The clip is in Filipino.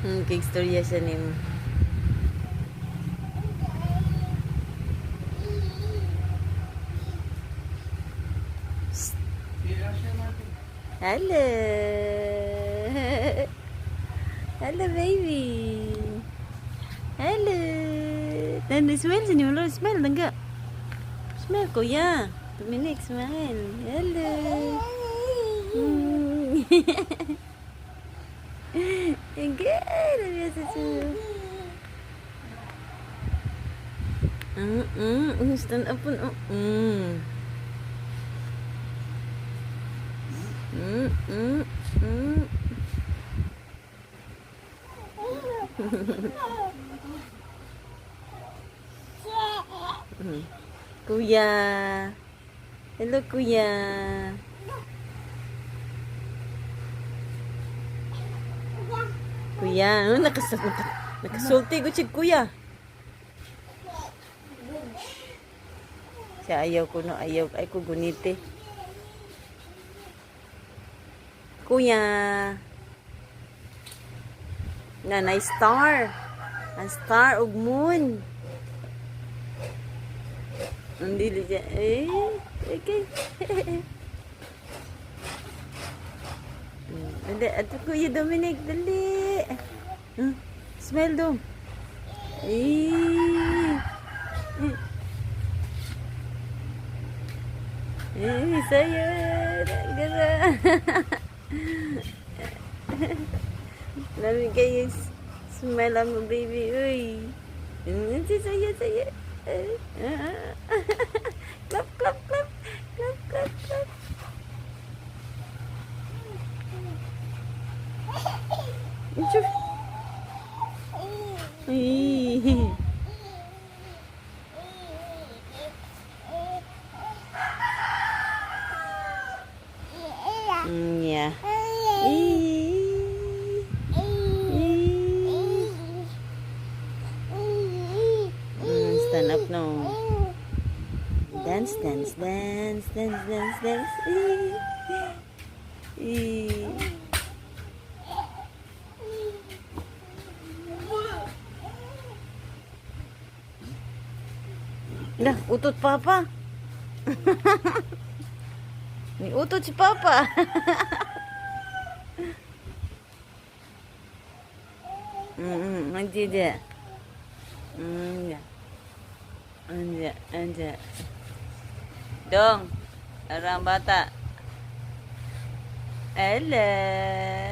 Kay istorya siya ni mo. Hello. Hello, baby. Hello. Dan smile senyum lo, smile enggak? Smile kuya. Dominic smile. Hello. Enggak, biasa tuh. Stand up pun. Kuya. Hello, kuya. Kuya, nakasulti ko si kuya. Siya ayaw ko no, ayaw ay ko gunite. Kuya. Nanay star. Ang star ug moon. Hindi siya. Okay. Dali, ato Kuya Dominic, dali. Smile dong. Saya. Gara. Lami kayo. Smile ang baby. Uy. Saya. Clap, clap, clap. Clap, clap, clap. Enjoy. Yeah. Stand up now. Dance. Lah, utot papa. Ni utot si papa. Nanti dia. Anja. Dong, orang bata. Hello.